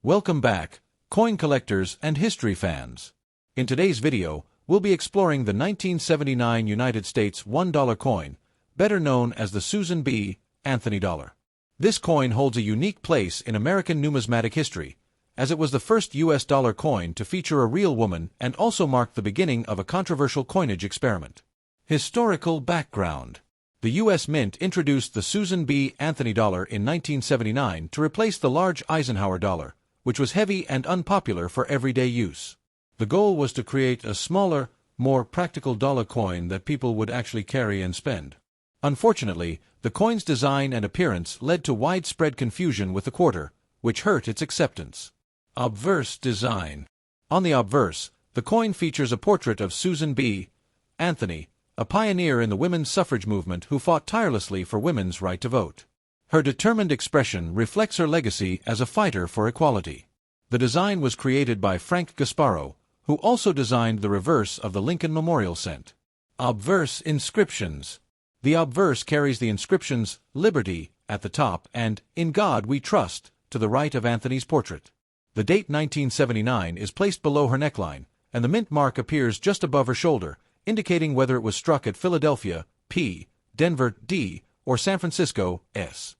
Welcome back, coin collectors and history fans. In today's video, we'll be exploring the 1979 United States $1 coin, better known as the Susan B. Anthony dollar. This coin holds a unique place in American numismatic history, as it was the first U.S. dollar coin to feature a real woman and also marked the beginning of a controversial coinage experiment. Historical background. The U.S. Mint introduced the Susan B. Anthony dollar in 1979 to replace the large Eisenhower dollar, which was heavy and unpopular for everyday use. The goal was to create a smaller, more practical dollar coin that people would actually carry and spend. Unfortunately, the coin's design and appearance led to widespread confusion with the quarter, which hurt its acceptance. Obverse design. On the obverse, the coin features a portrait of Susan B. Anthony, a pioneer in the women's suffrage movement who fought tirelessly for women's right to vote. Her determined expression reflects her legacy as a fighter for equality. The design was created by Frank Gasparo, who also designed the reverse of the Lincoln Memorial Cent. Obverse inscriptions. The obverse carries the inscriptions "Liberty" at the top and "In God We Trust" to the right of Anthony's portrait. The date 1979 is placed below her neckline, and the mint mark appears just above her shoulder, indicating whether it was struck at Philadelphia, P, Denver, D, or San Francisco, S.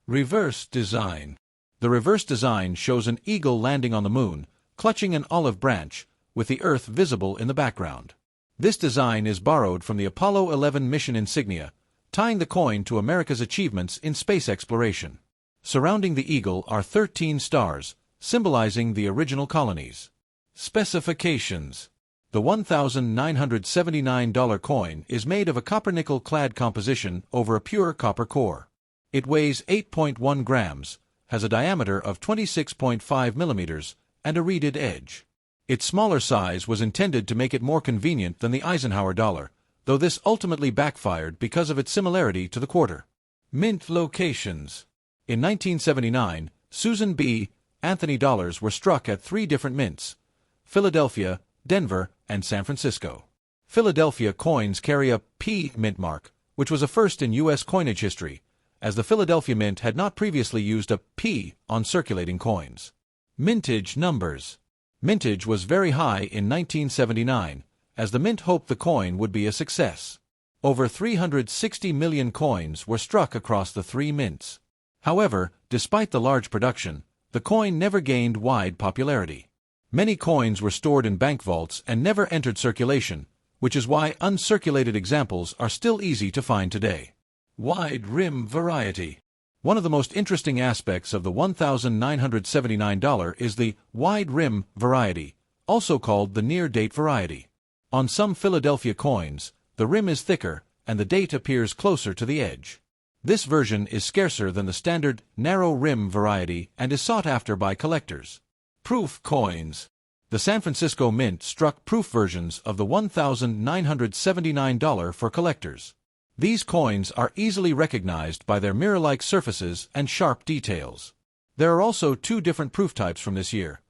Reverse design. The reverse design shows an eagle landing on the moon, clutching an olive branch, with the Earth visible in the background. This design is borrowed from the Apollo 11 mission insignia, tying the coin to America's achievements in space exploration. Surrounding the eagle are 13 stars, symbolizing the original colonies. Specifications. The $1,979 coin is made of a copper-nickel-clad composition over a pure copper core. It weighs 8.1 grams, has a diameter of 26.5 millimeters, and a reeded edge. Its smaller size was intended to make it more convenient than the Eisenhower dollar, though this ultimately backfired because of its similarity to the quarter. Mint locations. In 1979, Susan B. Anthony dollars were struck at 3 different mints: Philadelphia, Denver, and San Francisco. Philadelphia coins carry a P mint mark, which was a first in U.S. coinage history, as the Philadelphia Mint had not previously used a P on circulating coins. Mintage numbers. Mintage was very high in 1979, as the mint hoped the coin would be a success. Over 360 million coins were struck across the 3 mints. However, despite the large production, the coin never gained wide popularity. Many coins were stored in bank vaults and never entered circulation, which is why uncirculated examples are still easy to find today. Wide rim variety. One of the most interesting aspects of the $1,979 is the wide rim variety, also called the near-date variety. On some Philadelphia coins, the rim is thicker and the date appears closer to the edge. This version is scarcer than the standard narrow rim variety and is sought after by collectors. Proof coins. The San Francisco Mint struck proof versions of the $1,979 for collectors. These coins are easily recognized by their mirror-like surfaces and sharp details. There are also 2 different proof types from this year: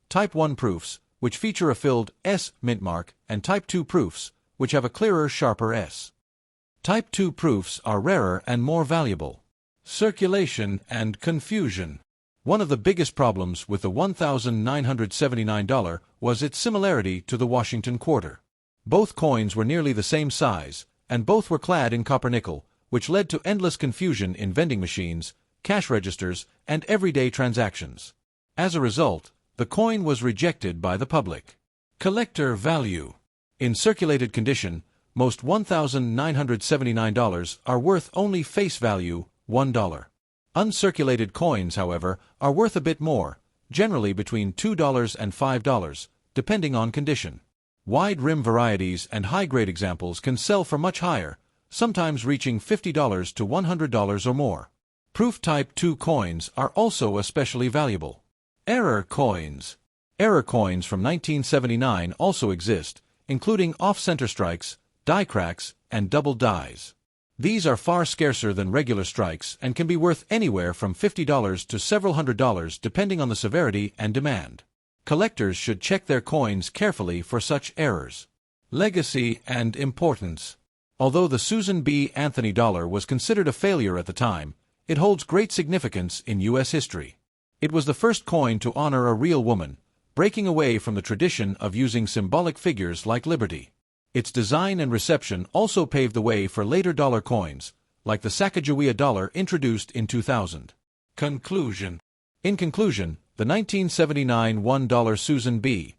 Type 1 proofs, which feature a filled S mint mark, and Type 2 proofs, which have a clearer, sharper S. Type 2 proofs are rarer and more valuable. Circulation and confusion. One of the biggest problems with the $1,979 was its similarity to the Washington quarter. Both coins were nearly the same size, and both were clad in copper-nickel, which led to endless confusion in vending machines, cash registers, and everyday transactions. As a result, the coin was rejected by the public. Collector value. In circulated condition, most $1,979 are worth only face value, $1. Uncirculated coins, however, are worth a bit more, generally between $2 and $5, depending on condition. Wide rim varieties and high-grade examples can sell for much higher, sometimes reaching $50 to $100 or more. Proof Type 2 coins are also especially valuable. Error coins. Error coins from 1979 also exist, including off-center strikes, die cracks, and double dies. These are far scarcer than regular strikes and can be worth anywhere from $50 to several $100s depending on the severity and demand. Collectors should check their coins carefully for such errors. Legacy and importance. Although the Susan B. Anthony dollar was considered a failure at the time, it holds great significance in U.S. history. It was the first coin to honor a real woman, breaking away from the tradition of using symbolic figures like Liberty. Its design and reception also paved the way for later dollar coins, like the Sacagawea dollar introduced in 2000. Conclusion. In conclusion, the 1979 $1 Susan B.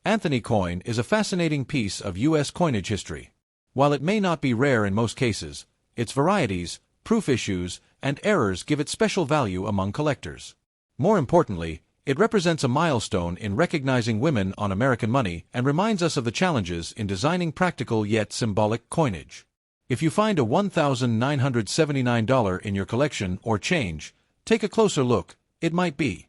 Anthony coin is a fascinating piece of U.S. coinage history. While it may not be rare in most cases, its varieties, proof issues, and errors give it special value among collectors. More importantly, it represents a milestone in recognizing women on American money and reminds us of the challenges in designing practical yet symbolic coinage. If you find a $1,979 in your collection or change, take a closer look. It might be